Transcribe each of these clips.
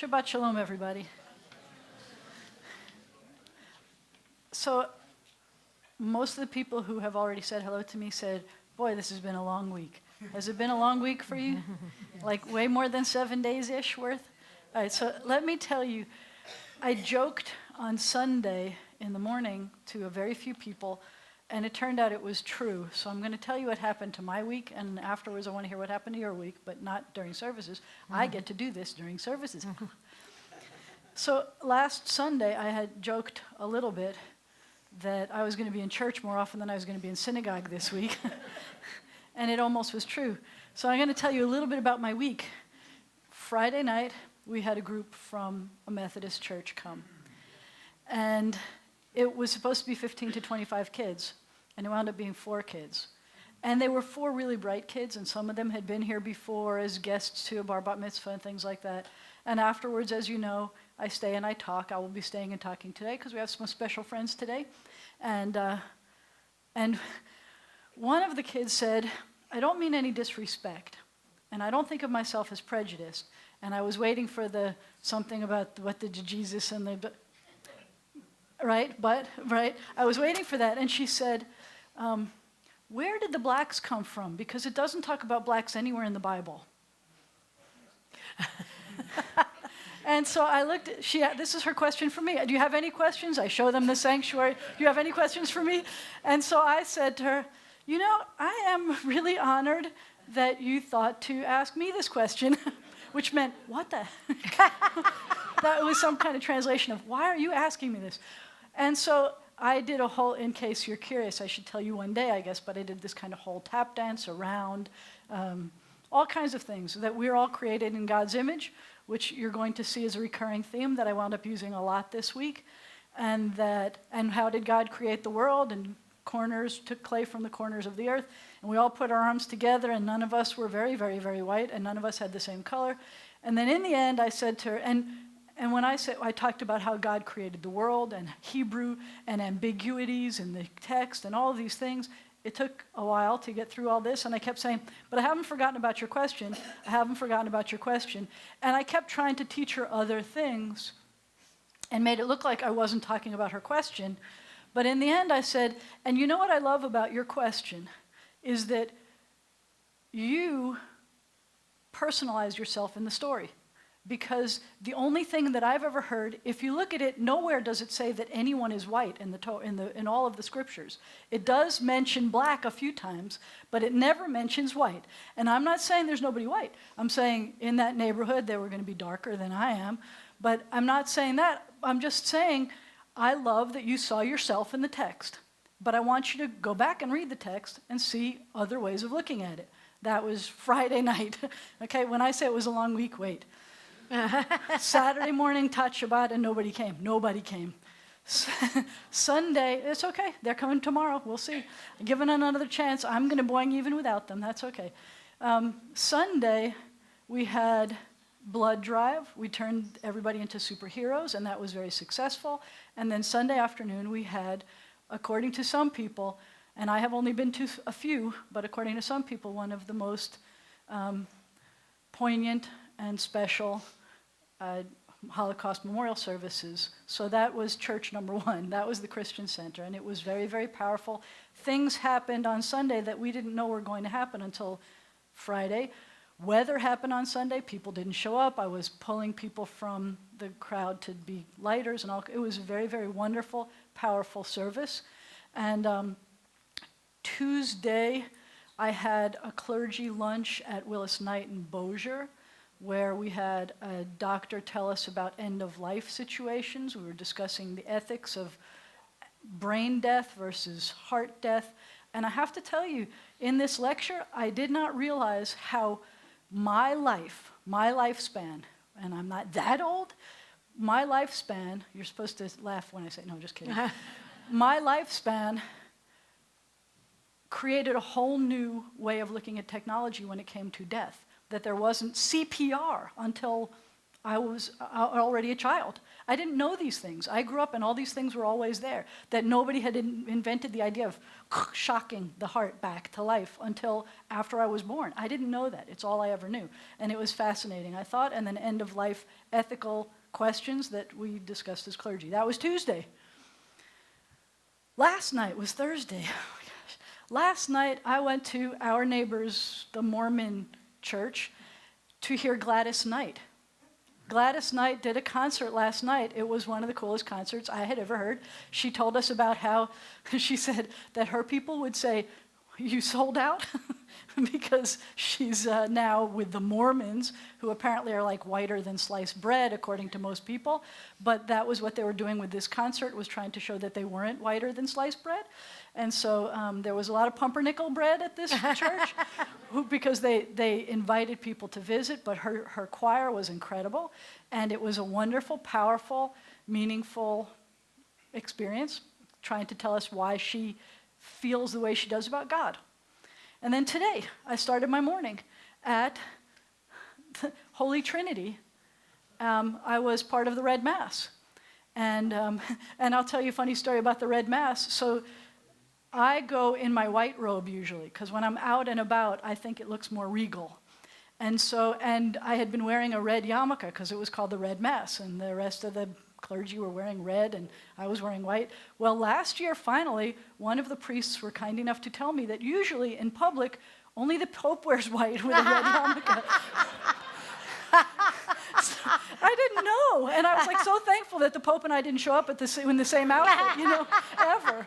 Shabbat shalom, everybody. So most of the people who have already said hello to me said, boy, this has been a long week. Has it been a long week for you? Like way more than 7 days-ish worth? All right, so let me tell you, I joked on Sunday in the morning to a very few people, and it turned out it was true. So I'm going to tell you what happened to my week, and afterwards I want to hear what happened to your week, but not during services. I get to do this during services. So last Sunday I had joked a little bit that I was going to be in church more often than I was going to be in synagogue this week. And it almost was true. So I'm going to tell you a little bit about my week. Friday night, we had a group from a Methodist church come. And it was supposed to be 15 to 25 kids, and it wound up being 4 kids. And they were 4 really bright kids, and some of them had been here before as guests to a bar mitzvah and things like that. And afterwards, as you know, I stay and I talk. I will be staying and talking today because we have some special friends today. And one of the kids said, I don't mean any disrespect, and I don't think of myself as prejudiced. And I was waiting for the something about what did Jesus and the, right? I was waiting for that, and she said, where did the blacks come from? Because it doesn't talk about blacks anywhere in the Bible. And so I looked, this is her question for me. Do you have any questions? I show them the sanctuary. Do you have any questions for me? And so I said to her, you know, I am really honored that you thought to ask me this question, which meant, what the heck? That was some kind of translation of, why are you asking me this? And so I did a whole, in case you're curious, I should tell you one day, I guess, but I did this kind of whole tap dance around, all kinds of things, that we're all created in God's image, which you're going to see as a recurring theme that I wound up using a lot this week, and how did God create the world, and took clay from the corners of the earth, and we all put our arms together, and none of us were very, very, very white, and none of us had the same color. And then in the end, I said to her, and when I talked about how God created the world, and Hebrew, and ambiguities in the text, and all of these things. It took a while to get through all this, and I kept saying, but I haven't forgotten about your question. I haven't forgotten about your question. And I kept trying to teach her other things and made it look like I wasn't talking about her question. But in the end, I said, and you know what I love about your question is that you personalize yourself in the story. Because the only thing that I've ever heard, if you look at it, nowhere does it say that anyone is white in all of the scriptures. It does mention black a few times, but it never mentions white. And I'm not saying there's nobody white. I'm saying in that neighborhood they were going to be darker than I am. But I'm not saying that. I'm just saying I love that you saw yourself in the text. But I want you to go back and read the text and see other ways of looking at it. That was Friday night. Okay, when I say it was a long week, wait. Saturday morning, taught Shabbat, and nobody came. Nobody came. Sunday, it's okay. They're coming tomorrow. We'll see. Given another chance, I'm going to boing even without them. That's okay. Sunday, we had blood drive. We turned everybody into superheroes, and that was very successful. And then Sunday afternoon, we had, according to some people, and I have only been to a few, but according to some people, one of the most poignant and special Holocaust memorial services. So that was church number 1. That was the Christian Center, and it was very, very powerful. Things happened on Sunday that we didn't know were going to happen until Friday. Weather happened on Sunday. People didn't show up. I was pulling people from the crowd to be lighters and all. It was a very, very wonderful, powerful service. And Tuesday, I had a clergy lunch at Willis Knight in Bossier, where we had a doctor tell us about end-of-life situations. We were discussing the ethics of brain death versus heart death. And I have to tell you, in this lecture, I did not realize how my lifespan, and I'm not that old, my lifespan, you're supposed to laugh when I say, no, just kidding. My lifespan created a whole new way of looking at technology when it came to death. That there wasn't CPR until I was already a child. I didn't know these things. I grew up and all these things were always there, that nobody had invented the idea of shocking the heart back to life until after I was born. I didn't know that. It's all I ever knew. And it was fascinating, I thought, and then end-of-life ethical questions that we discussed as clergy. That was Tuesday. Last night was Thursday. Oh my gosh. Last night I went to our neighbors, the Mormon church, to hear Gladys Knight. Gladys Knight did a concert last night. It was one of the coolest concerts I had ever heard. She told us about how, she said that her people would say, "You sold out?" because she's now with the Mormons, who apparently are like whiter than sliced bread, according to most people. But that was what they were doing with this concert, was trying to show that they weren't whiter than sliced bread. And so there was a lot of pumpernickel bread at this church because they invited people to visit, but her choir was incredible. And it was a wonderful, powerful, meaningful experience, trying to tell us why she feels the way she does about God. And then today, I started my morning at the Holy Trinity. I was part of the Red Mass. And I'll tell you a funny story about the Red Mass. So I go in my white robe usually, because when I'm out and about, I think it looks more regal. And I had been wearing a red yarmulke because it was called the Red Mass, and the rest of the clergy were wearing red, and I was wearing white. Well, last year, finally, one of the priests were kind enough to tell me that usually in public, only the Pope wears white with a red yarmulke. So I didn't know, and I was like so thankful that the Pope and I didn't show up in the same outfit, ever.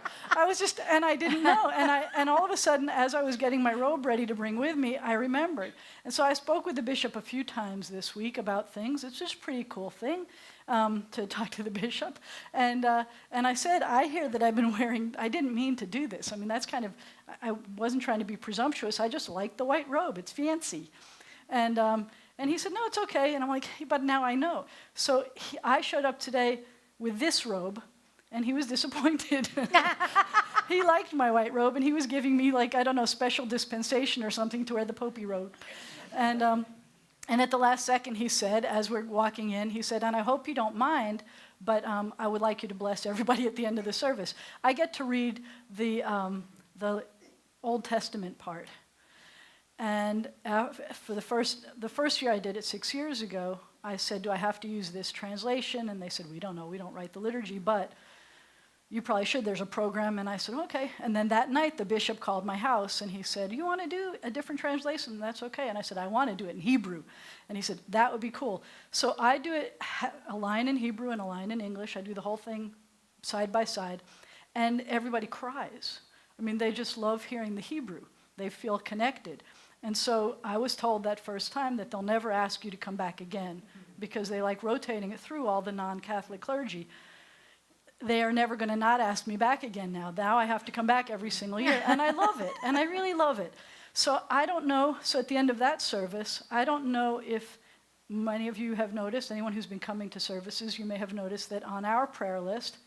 And I didn't know, and all of a sudden, as I was getting my robe ready to bring with me, I remembered. And so I spoke with the bishop a few times this week about things. It's just a pretty cool thing to talk to the bishop, and I said, I hear that I've been wearing. I didn't mean to do this. I mean, that's kind of. I wasn't trying to be presumptuous. I just like the white robe. It's fancy, and he said, no, it's okay. And I'm like, but now I know. So I showed up today with this robe, and he was disappointed. He liked my white robe, and he was giving me, special dispensation or something to wear the popey robe. And at the last second, he said, as we're walking in, he said, and I hope you don't mind, but I would like you to bless everybody at the end of the service. I get to read the Old Testament part. And for the first year I did it 6 years ago, I said, do I have to use this translation? And they said, we don't know. We don't write the liturgy, but you probably should. There's a program. And I said, okay. And then that night, the bishop called my house, and he said, you want to do a different translation? That's okay. And I said, I want to do it in Hebrew. And he said, that would be cool. So I do it a line in Hebrew and a line in English. I do the whole thing side by side. And everybody cries. I mean, they just love hearing the Hebrew. They feel connected. And so I was told that first time that they'll never ask you to come back again because they like rotating it through all the non-Catholic clergy. They are never going to not ask me back again now. Now I have to come back every single year. And I love it. And I really love it. So I don't know. So at the end of that service, I don't know if many of you have noticed, anyone who's been coming to services, you may have noticed that on our prayer list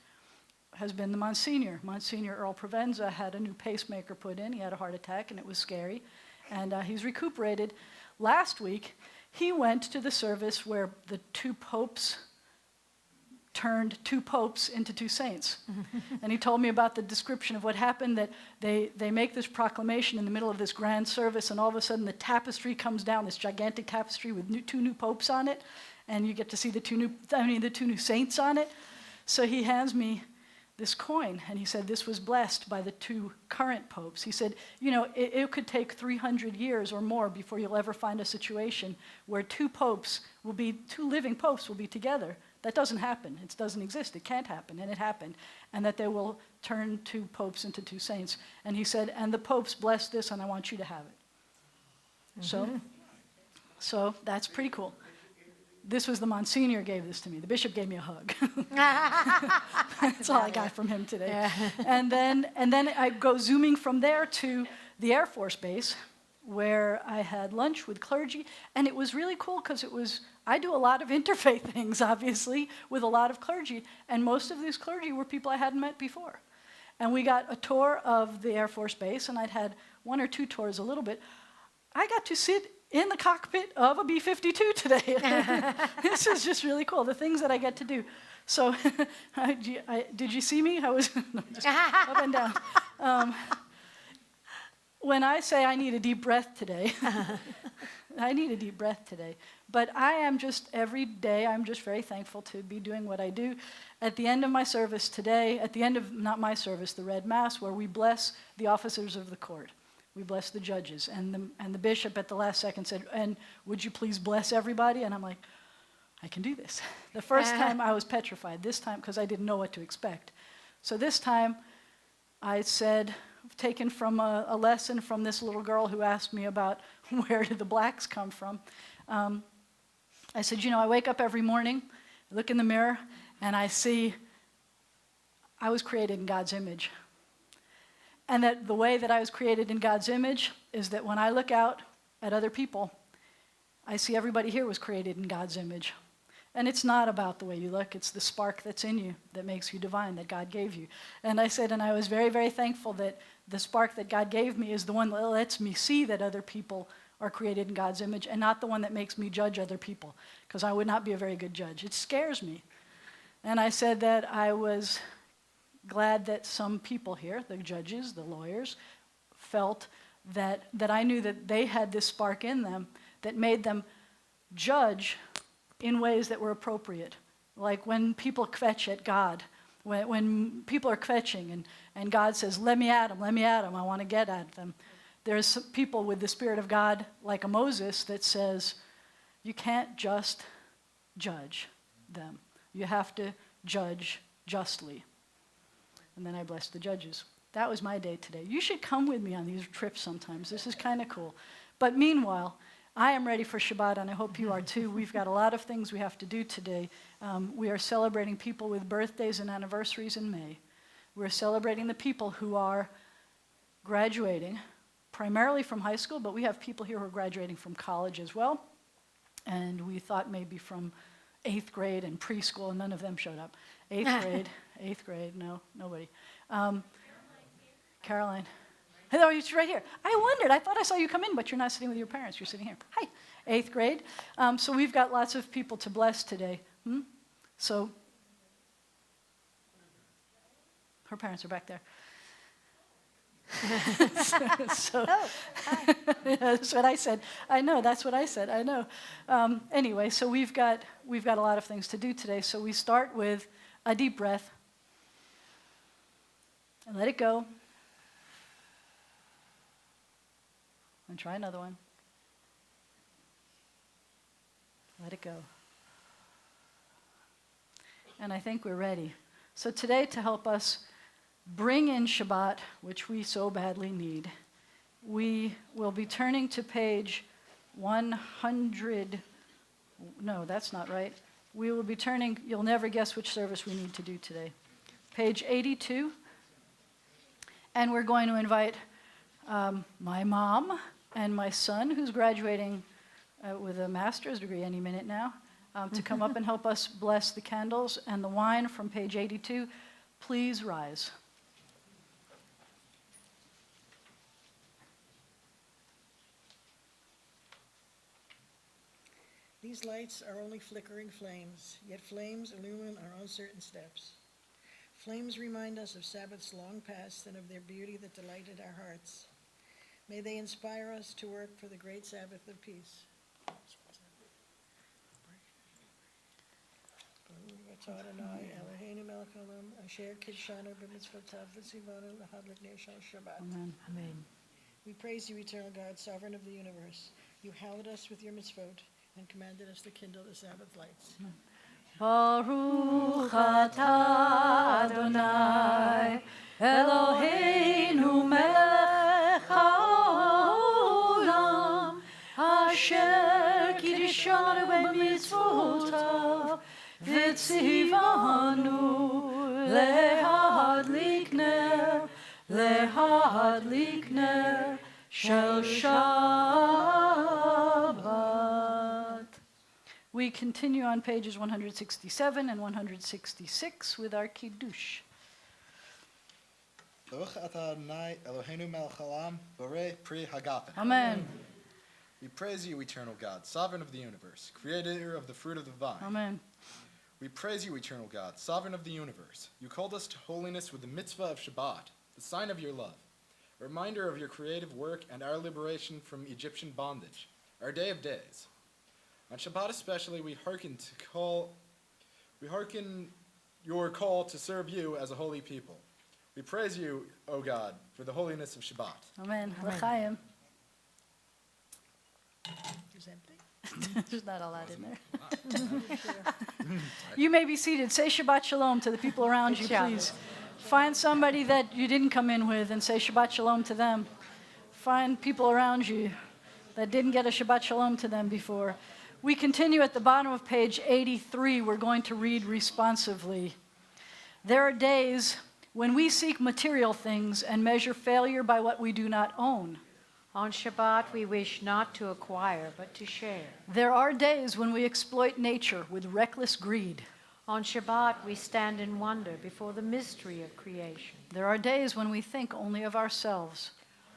has been the Monsignor. Monsignor Earl Provenza had a new pacemaker put in. He had a heart attack, and it was scary. And he's recuperated. Last week, he went to the service where the two popes turned two popes into two saints. And he told me about the description of what happened, that they make this proclamation in the middle of this grand service, and all of a sudden the tapestry comes down, this gigantic tapestry with two new popes on it, and you get to see the two new saints on it. So he hands me this coin, and he said this was blessed by the two current popes. He said, it could take 300 years or more before you'll ever find a situation where two living popes will be together. That doesn't happen. It doesn't exist. It can't happen, and it happened. And that they will turn two popes into two saints. And he said, and the popes blessed this, and I want you to have it. Mm-hmm. So that's pretty cool. This was the Monsignor gave this to me. The bishop gave me a hug. That's all I got from him today. Yeah. And then I go zooming from there to the Air Force Base, where I had lunch with clergy, and it was really cool because I do a lot of interfaith things, obviously, with a lot of clergy, and most of these clergy were people I hadn't met before. And we got a tour of the Air Force Base, and I'd had one or two tours a little bit. I got to sit in the cockpit of a B-52 today. This is just really cool, the things that I get to do. So did you see me? I was just up and down. When I say I need a deep breath today, I need a deep breath today. But I am just, every day, I'm just very thankful to be doing what I do. At the end of my service today, at the end of, not my service, the Red Mass, where we bless the officers of the court. We bless the judges. And the bishop at the last second said, and would you please bless everybody? And I'm like, I can do this. The first time I was petrified. This time, because I didn't know what to expect. So this time, I said, taken from a lesson from this little girl who asked me about where did the blacks come from. I said, I wake up every morning, I look in the mirror, and I see I was created in God's image. And that the way that I was created in God's image is that when I look out at other people, I see everybody here was created in God's image. And it's not about the way you look, it's the spark that's in you that makes you divine, that God gave you. And I said, and I was very, very thankful that the spark that God gave me is the one that lets me see that other people are created in God's image and not the one that makes me judge other people, because I would not be a very good judge. It scares me. And I said that I was glad that some people here, the judges, the lawyers, felt that I knew that they had this spark in them that made them judge in ways that were appropriate. Like when people kvetch at God, when people are kvetching and God says, let me at them, I want to get at them. There's some people with the Spirit of God, like a Moses, that says, you can't just judge them. You have to judge justly. And then I blessed the judges. That was my day today. You should come with me on these trips sometimes. This is kind of cool. But meanwhile, I am ready for Shabbat, and I hope you are too. We've got a lot of things we have to do today. We are celebrating people with birthdays and anniversaries in May. We're celebrating the people who are graduating, primarily from high school, but we have people here who are graduating from college as well. And we thought maybe from 8th grade and preschool, and none of them showed up. 8th grade, no, nobody. Caroline. Oh, you're right here. I wondered. I thought I saw you come in, but you're not sitting with your parents. You're sitting here. Hi. 8th grade. So we've got lots of people to bless today. So her parents are back there. Yeah, that's what I said. I know. That's what I said. I know. Anyway, so we've got a lot of things to do today. So we start with a deep breath and let it go. And try another one. Let it go. And I think we're ready. So today, to help us bring in Shabbat, which we so badly need, we will be turning to page 100. No, that's not right. We will be turning, you'll never guess which service we need to do today. Page 82. And we're going to invite my mom and my son, who's graduating with a master's degree any minute now, to come up and help us bless the candles and the wine from page 82. Please rise. These lights are only flickering flames, yet flames illumine our uncertain steps. Flames remind us of Sabbaths long past and of their beauty that delighted our hearts. May they inspire us to work for the great Sabbath of peace. Amen. We praise you, eternal God, sovereign of the universe. You hallowed us with your mitzvot and commanded us to kindle the Sabbath lights. Baruch atah Adonai Eloheinu melech haolam asher kiddushanu b'mitzvotav v'tzivanu lehadlik ner shel Shabbat. We continue on pages 167 and 166 with our Kiddush. Baruch atah Adonai Eloheinu melech haolam borei pri hagafen. Amen. We praise you, eternal God, sovereign of the universe, creator of the fruit of the vine. Amen. We praise you, eternal God, sovereign of the universe. You called us to holiness with the mitzvah of Shabbat, the sign of your love, a reminder of your creative work and our liberation from Egyptian bondage, our day of days. On Shabbat especially, we hearken your call to serve you as a holy people. We praise you, O God, for the holiness of Shabbat. Amen. Amen. L'chaim. Is empty? There's not a lot in there. You may be seated. Say Shabbat Shalom to the people around you, Shabbat. please. Find somebody that you didn't come in with and say Shabbat Shalom to them. Find people around you that didn't get a Shabbat Shalom to them before. We continue at the bottom of page 83. We're going to read responsively. There are days when we seek material things and measure failure by what we do not own. On Shabbat, we wish not to acquire, but to share. There are days when we exploit nature with reckless greed. On Shabbat, we stand in wonder before the mystery of creation. There are days when we think only of ourselves.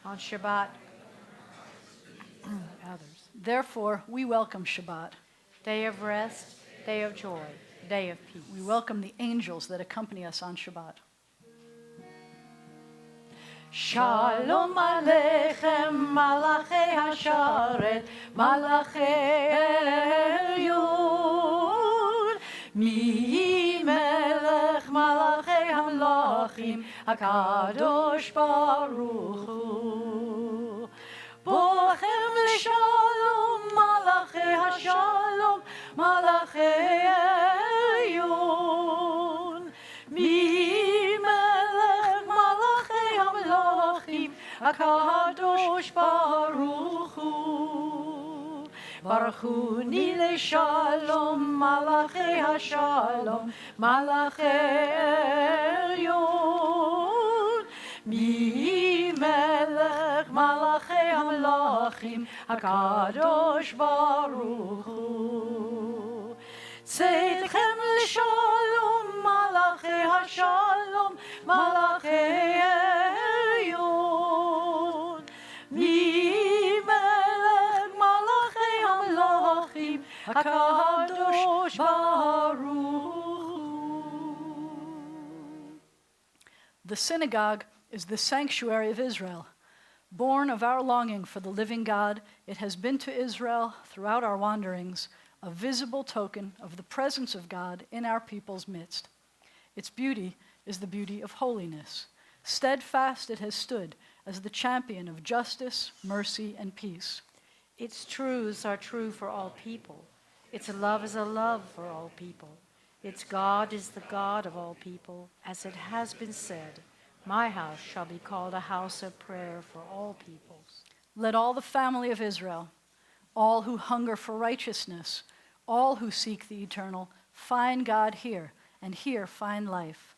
On Shabbat, others. Therefore, we welcome Shabbat. Day of rest, day of joy, day of peace. We welcome the angels that accompany us on Shabbat. Shalom Aleichem, Malachei Hasharet, Malachei Elyon. Mi Melech Malachei Hamlachim, HaKadosh Baruch Hu. Bochem L'Shalom, Malachei Hashalom, Malachei Elyon. Mi Melech Malachei Hamlachim, HaKadosh Baruch Hu. Baruchuni L'Shalom, Malachei Hashalom, Malachei Elyon. Mi Melech Malachei Hamlachim, HaKadosh Baruch Hu. Tzedchem L'Shalom, Malachei Hashalom, Malachei Elyon. Mi Melech Malachei Hamlachim, HaKadosh Baruch Hu. The synagogue is the sanctuary of Israel. Born of our longing for the living God, it has been to Israel throughout our wanderings a visible token of the presence of God in our people's midst. Its beauty is the beauty of holiness. Steadfast it has stood as the champion of justice, mercy, and peace. Its truths are true for all people. Its love is a love for all people. Its God is the God of all people, as it has been said, my house shall be called a house of prayer for all peoples. Let all the family of Israel, all who hunger for righteousness, all who seek the eternal, find God here, and here find life.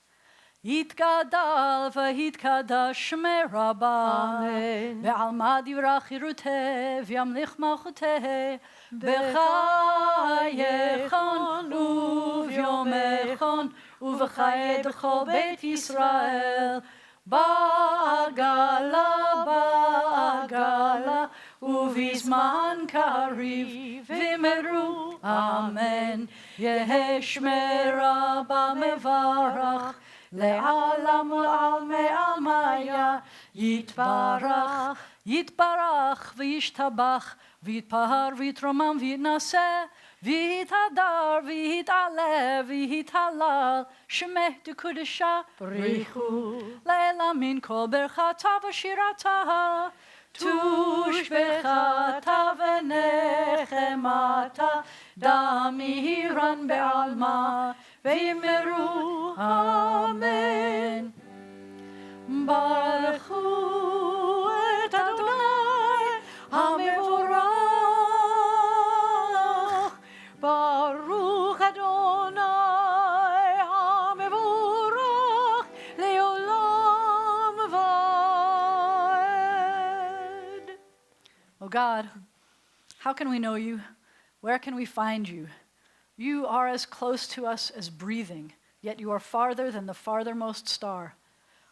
Yitgadal v'yitkadash shmei Rabbah, Amen. ve'alma divrach chiruteh, v'yamlich malchuteh, b'chayechon u'v'yomechon, u'v'chayei b'chol Beit Yisrael, ba'agala, ba'agala, ובזמן קריב ואמרו אמן. יהא שמי רבה מברך לעלם ולעלמי עלמיה. יתברך, יתברך וישתבח ויתפאר ויתרומם ויתנשא ויתהדר ויתעלה ויתהלל שמך דקודשה בריחו לעילא מן כל ברכתה ושירתה. תושבחתה ונחמתה דמירן בעלמה ואמרו אמן. ברכו את אדוני המבורך, ברוך אדוני המבורך לעולם ועד. Oh God, how can we know you? Where can we find you? You are as close to us as breathing, yet you are farther than the farthermost star.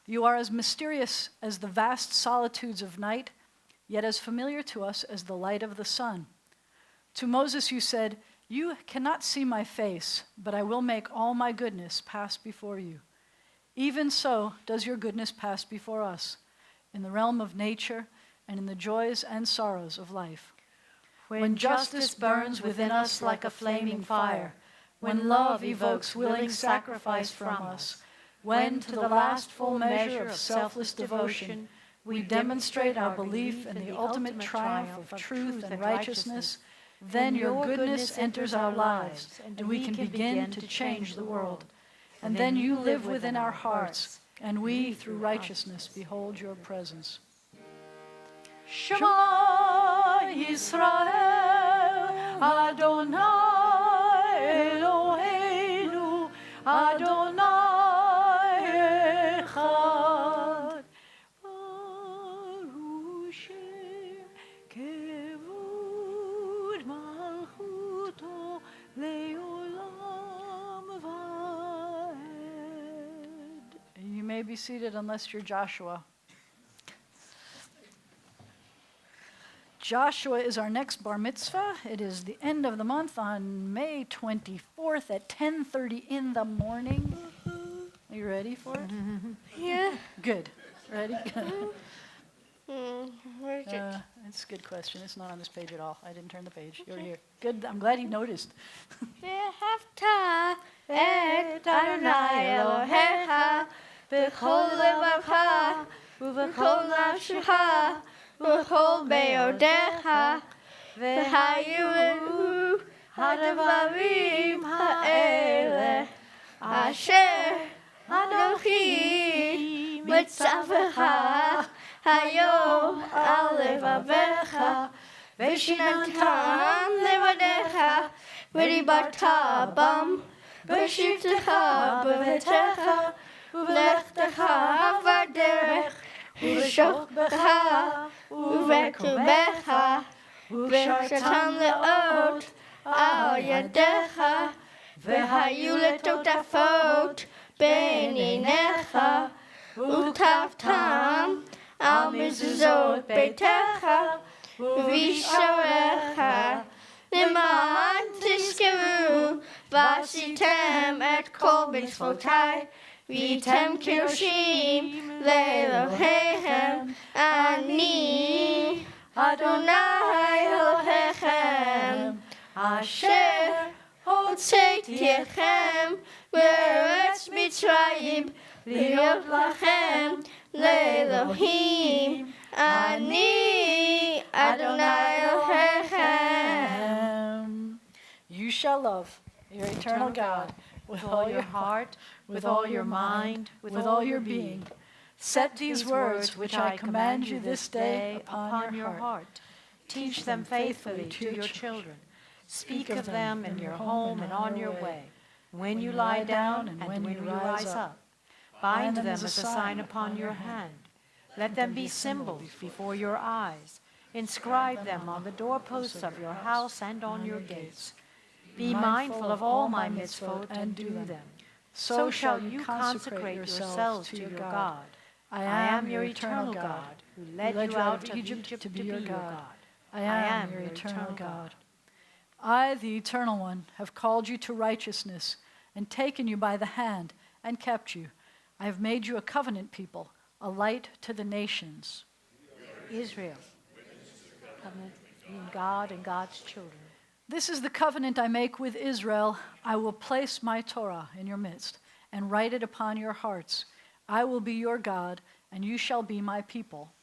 You are as mysterious as the vast solitudes of night, yet as familiar to us as the light of the sun. To Moses you said, "You cannot see my face, but I will make all my goodness pass before you." Even so does your goodness pass before us, in the realm of nature and in the joys and sorrows of life. When justice burns within us like a flaming fire, when love evokes willing sacrifice from us, when to the last full measure of selfless devotion we demonstrate our belief in the ultimate triumph of truth and righteousness, then your goodness enters our lives, and we can begin to change the world. And then you live within our hearts, and we, through righteousness, behold your presence. Shema Yisrael, Adonai Eloheinu, Adonai Echad. Baruch Shem Kevod Malchuto Leolam Vaed. You may be seated unless you're Joshua. Joshua is our next bar mitzvah. It is the end of the month on May 24th at 10:30 in the morning. Are you ready for it? Yeah. Good. Ready? Good. Where is it? It's a good question. It's not on this page at all. I didn't turn the page. You're here. Good. I'm glad you noticed. Ve'ahavta et Adonai Elohecha b'chol levacha u'b'chol nafshecha u'b'chol be'odecha v'hayu hadavarim ha'eleh asher Anochi mitzavcha hayom al levavecha v'shinantam levadecha v'dibarta bam v'shivtecha b'vetecha v'lechtecha v'derech v'shokbecha v'vekubecha v'shatan leot al yadecha v'hayu letotafot b'einecha u'tavtam al mezuzot beitecha v'visharecha למען תזכרו ועשיתם את כל מצוותיי והייתם קדושים לאלוהיכם אני אדוני אלוהיכם אשר הוצאתי אתכם מארץ מצרים להיות לכם לאלוהים אני אדוני אלוהיכם. You shall love your eternal God with all your heart, with all your mind, with all your being. Set these words which I command you this day upon your heart. Teach them faithfully to your children. Speak of them in your home and on your way, when you lie down and when you rise up. Bind them as a sign upon your hand. Let them be symbols before your eyes. Inscribe them on the doorposts of your house and on your gates. Be mindful of all my mitzvot and do them. So shall you consecrate yourselves to your God. I am your eternal God, who led you out of Egypt to be your God. I am your eternal God. I, the Eternal One, have called you to righteousness and taken you by the hand and kept you. I have made you a covenant people, a light to the nations. Israel, covenant between God and God's children. This is the covenant I make with Israel. I will place my Torah in your midst and write it upon your hearts. I will be your God, and you shall be my people.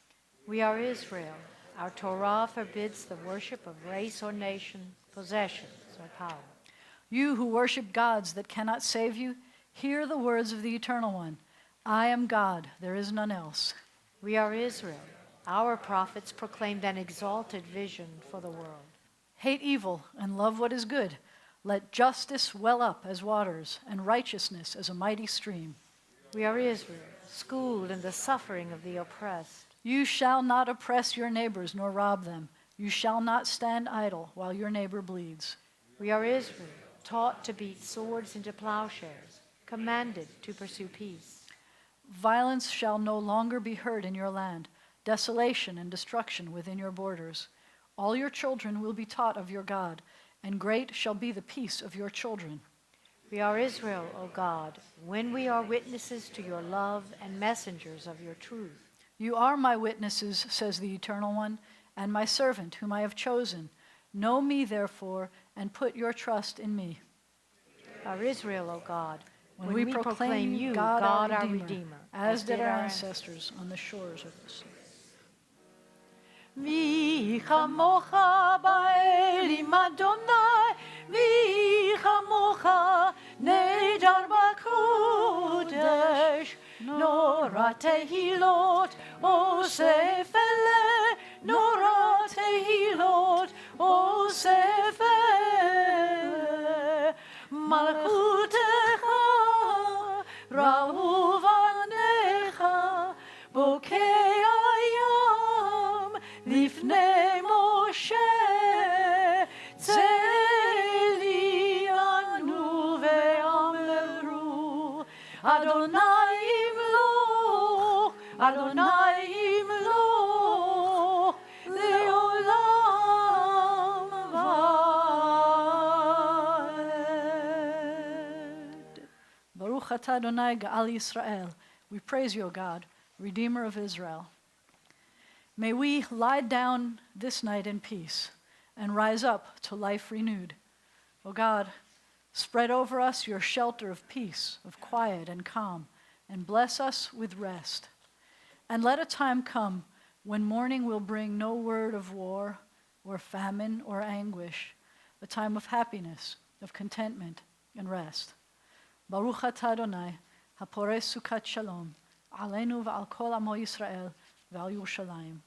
We are Israel. Our Torah forbids the worship of race or nation, possessions or power. You who worship gods that cannot save you, hear the words of the Eternal One. I am God, there is none else. We are Israel. Our prophets proclaimed an exalted vision for the world. Hate evil and love what is good. Let justice well up as waters and righteousness as a mighty stream. We are Israel, schooled in the suffering of the oppressed. You shall not oppress your neighbors nor rob them. You shall not stand idle while your neighbor bleeds. We are Israel, taught to beat swords into plowshares, commanded to pursue peace. Violence shall no longer be heard in your land. desolation and destruction within your borders. All your children will be taught of your God, and great shall be the peace of your children. We are Israel, O God, when we are witnesses to your love and messengers of your truth. You are my witnesses, says the Eternal One, and my servant whom I have chosen. Know me, therefore, and put your trust in me. Our Israel, O God, When we proclaim you, God our Redeemer, as did our ancestors. ancestors on the shores of the sea. Mi chamocha ba'elim Adonai, mi chamocha nedar b'kodesh, nora tehilot osef ele, nora tehilot osef ele, malchutecha ra'u vanecha, bokei hayam לפני משה צליאנו ואמרו אדוני ימלוך אדוני ימלוך לעולם ועד. ברוך אתה אדוני גאל ישראל. We praise you, O God, Redeemer of Israel. May we lie down this night in peace and rise up to life renewed. O God, spread over us your shelter of peace, of quiet and calm, and bless us with rest. And let a time come when morning will bring no word of war or famine or anguish, a time of happiness, of contentment and rest. Baruch atah Adonai, hapore sukat shalom, aleinu v'al kol amo Yisrael, Val Yerushalayim.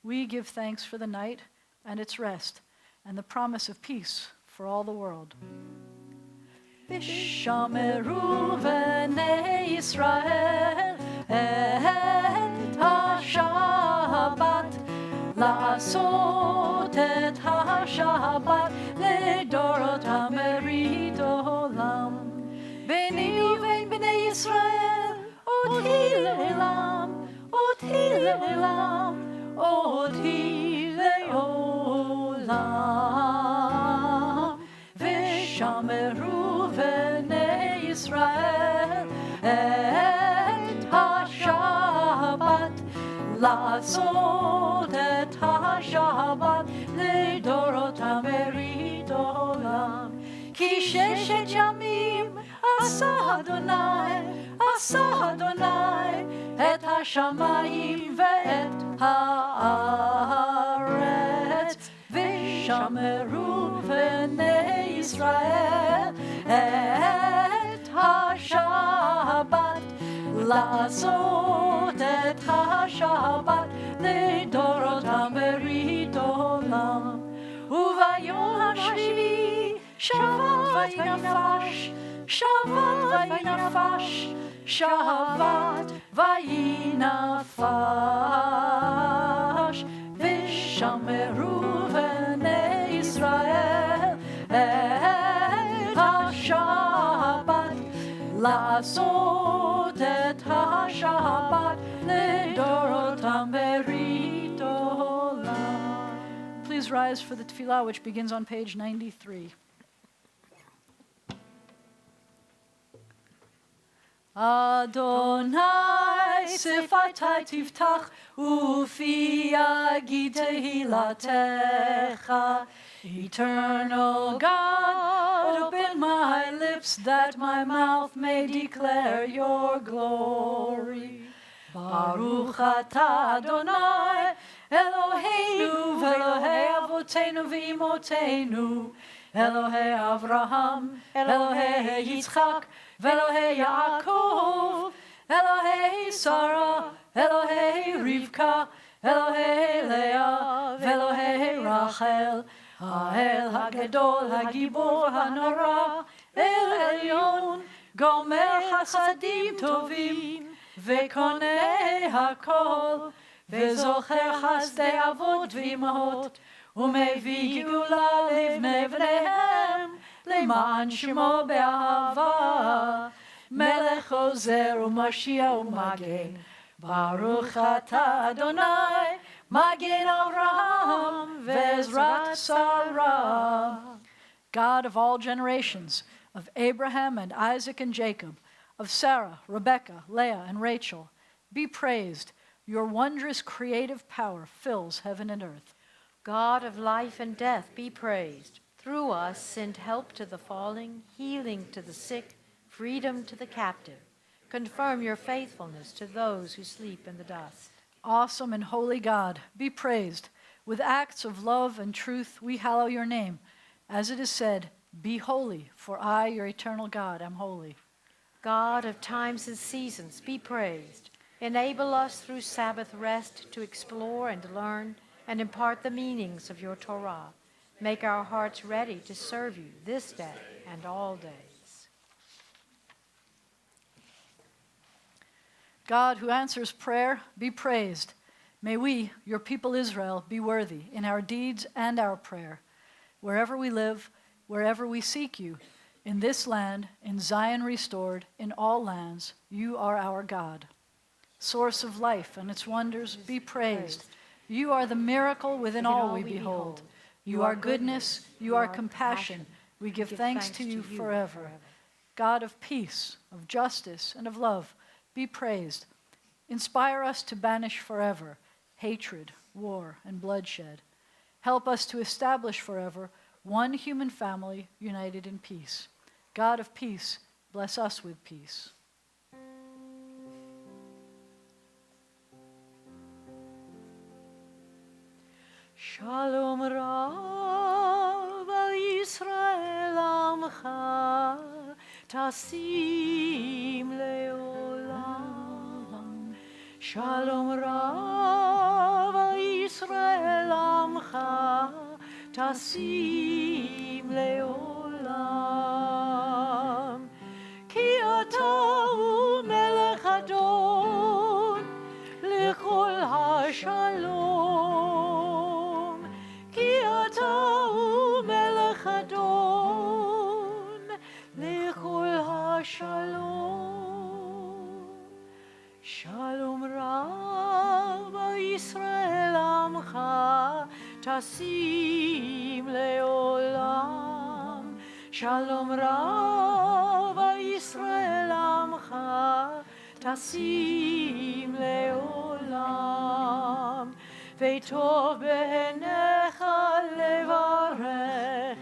We give thanks for the night and its rest and the promise of peace for all the world. Vishameru v'nei Yisrael et ha-Shabbat, la'asot et ha-Shabbat ledorot hamerit olam. Beni uvein b'nei Yisrael oti le'olam, oti le'olam, oti le'olam. V'shameru v'nei Yisrael et ha-Shabbat, la'asot et ha-Shabbat ledorot hamerit olam. Ki sheshet yamim asa Adonai et ha-shamayim ve'et ha'aretz, v'shameru v'nei Yisrael et ha-Shabbat, la'asot et ha-Shabbat ledorot hamerit olam. Uvayom hashvivi Shabbat vayinafash, Shabbat vayinafash, Shabbat vayinafash. V'shameru v'nei Yisrael et ha-Shabbat, la'asot et ha-Shabbat ledorot hamerit olam. Please rise for the tefillah, which begins on page 93. Adonai sifatai tiftach ufi yagid tehilatecha. Eternal God, open my lips that my mouth may declare your glory. Baruch atah Adonai Eloheinu v'Elohei avotenu v'imotenu, Elohei Avraham, Elohei Yitzchak, v'Elohei Yaakov, Elohei Sarah, Elohei Rivka, Elohei Leah, v'Elohei Rachel, Ha'el Hagedol Hagibor Hanora, El Elyon, Gomer Chasadim Tovim, V'Konei Hakol, וזוכר חסדי אבות ואמהות, ומביא גאולה לבני בניהם, למען שמו באהבה. מלך עוזר ומשיע ומגן, Baruch atah Adonai, Magen Avraham, Vezrat Sarah. God of all generations, of Abraham and Isaac and Jacob, of Sarah, Rebekah, Leah, and Rachel, be praised. Your wondrous creative power fills heaven and earth. God of life and death, be praised. Through us send help to the falling, healing to the sick, freedom to the captive. Confirm your faithfulness to those who sleep in the dust. Awesome and holy God, be praised. With acts of love and truth, we hallow your name. As it is said, be holy, for I, your eternal God, am holy. God of times and seasons, be praised. Enable us through Sabbath rest to explore and learn and impart the meanings of your Torah. Make our hearts ready to serve you this day and all days. God, who answers prayer, be praised. May we, your people Israel, be worthy in our deeds and our prayer. Wherever we live, wherever we seek you, in this land, in Zion restored, in all lands, you are our God. Source of life and its wonders, be praised. You are the miracle within all we behold. You are goodness, you are compassion. We give thanks to you forever. God of peace, of justice, and of love, be praised. Inspire us to banish forever hatred, war, and bloodshed. Help us to establish forever one human family united in peace. God of peace, bless us with peace. Shalom Rav al Yisrael Amcha Tasim Leolam. Shalom Rav al Yisrael Amcha Tasim Leolam. Ki ata hu melech adon lechol hashalom. Ki ata hu melech adon lechol hashalom. Shalom Rav Yisrael Amcha Tasim Leolam. Shalom Rav Yisrael Amcha Tasim Leolam. Ve'tov be'enecha levarech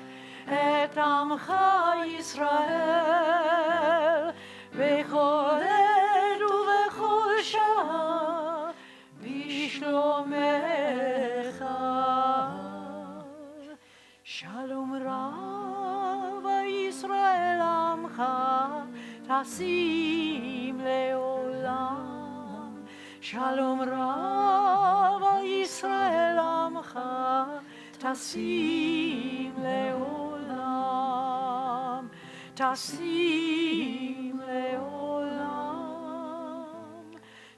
et Amcha Yisrael bechol ed ubechol shah bishlomecha. Shalom Rav Yisrael Amcha Tasim Leolam. Shalom Rav Yisrael Amcha Tasim Leolam. Tasim Leolam.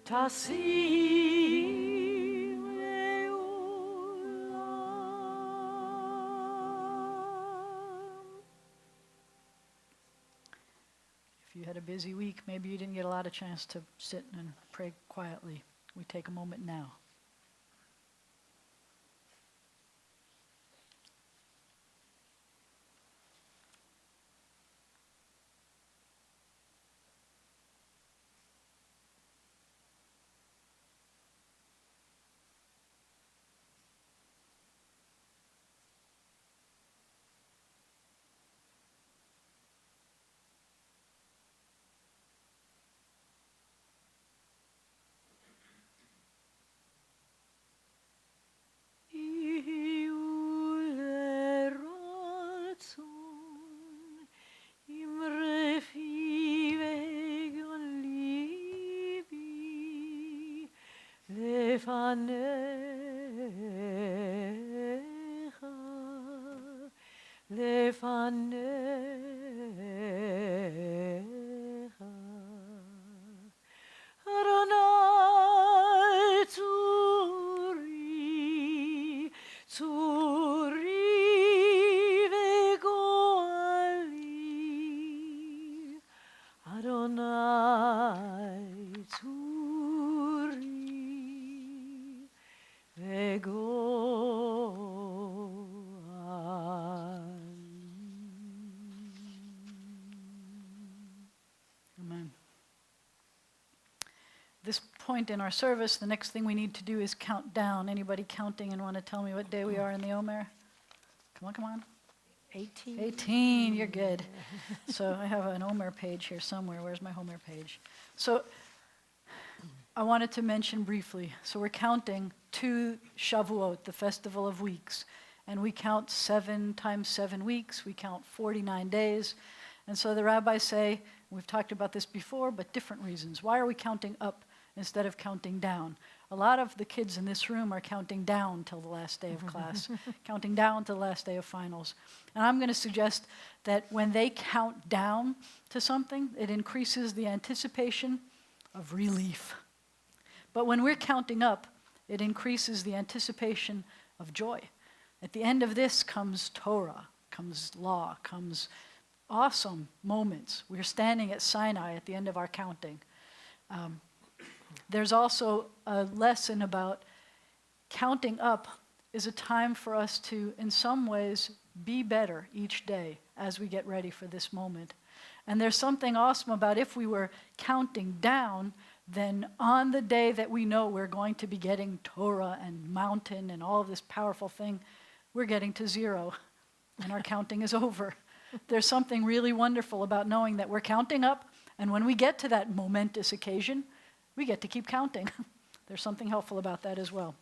Tasim Leolam. If you had a busy week, maybe you didn't get a lot of chance to sit and pray quietly. We take a moment now. Lefanecha Adonai Tzuri, Tzuri ve'goali. Adonai Tzuri, this point in our service, the next thing we need to do is count down. Anybody counting and want to tell me what day we are in the Omer? Come on. 18. 18, you're good. So I have an Omer page here somewhere. Where's my Omer page? So I wanted to mention briefly. So we're counting to Shavuot, the Festival of Weeks. And we count 7 times 7 weeks. We count 49 days. And so the rabbis say, we've talked about this before, but different reasons. Why are we counting up instead of counting down? A lot of the kids in this room are counting down till the last day of class, counting down to the last day of finals. And I'm going to suggest that when they count down to something, it increases the anticipation of relief. But when we're counting up, it increases the anticipation of joy. At the end of this comes Torah, comes law, comes awesome moments. We're standing at Sinai at the end of our counting. There's also a lesson about counting up is a time for us to, in some ways, be better each day as we get ready for this moment. And there's something awesome about if we were counting down, then on the day that we know we're going to be getting Torah and mountain and all of this powerful thing, we're getting to 0 and our counting is over. There's something really wonderful about knowing that we're counting up, and when we get to that momentous occasion, we get to keep counting. There's something helpful about that as well.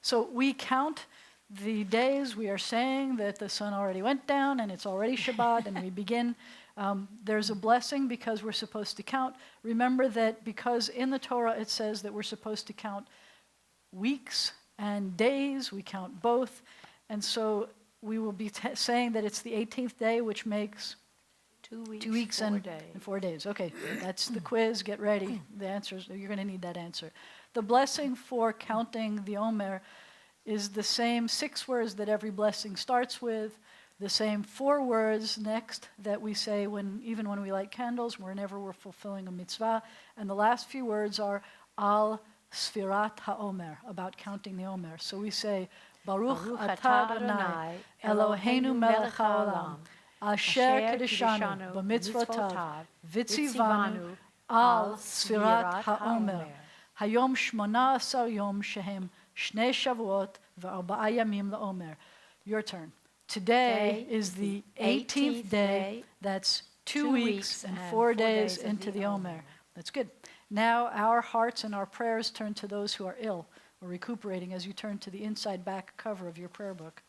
So we count the days. We are saying that the sun already went down and it's already Shabbat, and we begin. There's a blessing because we're supposed to count. Remember that because in the Torah it says that we're supposed to count weeks and days. We count both. And so we will be saying that it's the 18th day, which makes 2 weeks, 2 weeks 4 and days. 4 days. Okay, that's the quiz. Get ready. The answers, you're going to need that answer. The blessing for counting the Omer is the same 6 words that every blessing starts with, the same 4 words next that we say even when we light candles, whenever we're fulfilling a mitzvah. And the last few words are al sfirat ha'omer, about counting the Omer. So we say, Baruch atah Adonai, Eloheinu melech haolam, asher kedeshanu b'mitzvotav, v'tzivanu al sfirat ha'omer. Hayom 18 yom shehem shnei shavuot v'arba'a yamim la'omer. Your turn. Today is the 18th day. That's 2 weeks and 4 days into the Omer. That's good. Now our hearts and our prayers turn to those who are ill or recuperating as you turn to the inside back cover of your prayer book.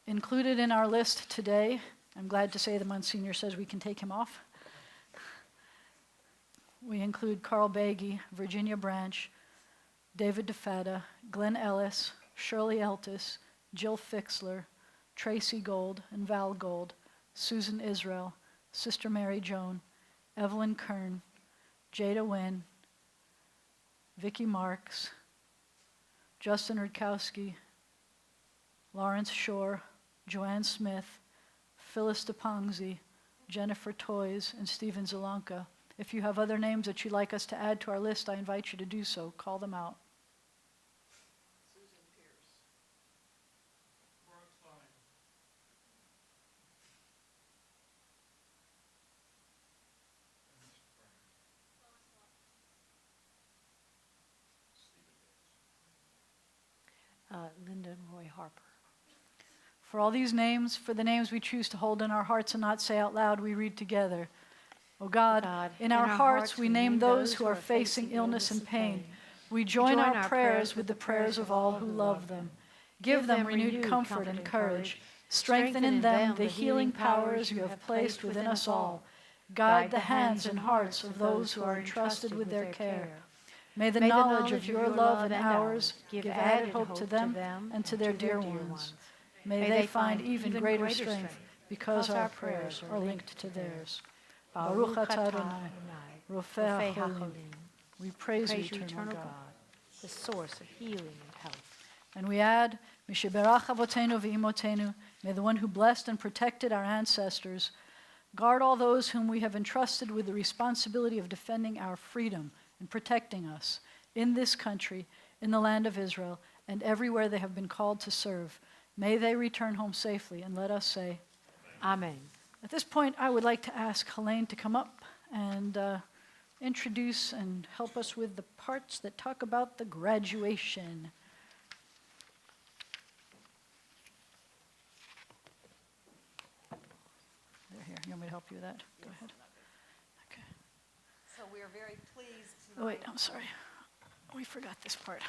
Included in our list today, I'm glad to say the Monsignor says we can take him off. We include Carl Baggy, Virginia Branch, David DeFada, Glenn Ellis, Shirley Eltis, Jill Fixler, Tracy Gold and Val Gold, Susan Israel, Sister Mary Joan, Evelyn Kern, Jada Wynn, Vicki Marks, Justin Rudkowski, Lawrence Shore, Joanne Smith, Phyllis DePongzi, Jennifer Toys, and Stephen Zelanka. If you have other names that you'd like us to add to our list, I invite you to do so. Call them out. Susan Pierce. Brooke Stein. Linda and Roy Harper. For all these names, for the names we choose to hold in our hearts and not say out loud, we read together. O God, in our hearts we name those who are facing illness and pain. We join our prayers with the prayers of all who love them. Give them renewed comfort and courage. Strengthen in them the healing powers you have placed within us all. Guide the hands and hearts of those who are entrusted with their care. May the knowledge of your love and ours give added hope to them and to their dear ones. May they find even greater strength because our prayers are linked to theirs. Baruch atah Adonai, Rofei HaCholim. We praise you, eternal God, the source of healing and health. And we add, Misheberach avotenu v'imotenu, may the one who blessed and protected our ancestors guard all those whom we have entrusted with the responsibility of defending our freedom and protecting us in this country, in the land of Israel, and everywhere they have been called to serve. May they return home safely, and let us say, Amen. At this point, I would like to ask Helene to come up and introduce and help us with the parts that talk about the graduation. They're here. You want me to help you with that? Go ahead. Okay. So we are very pleased Oh, wait, tonight. I'm sorry. We forgot this part.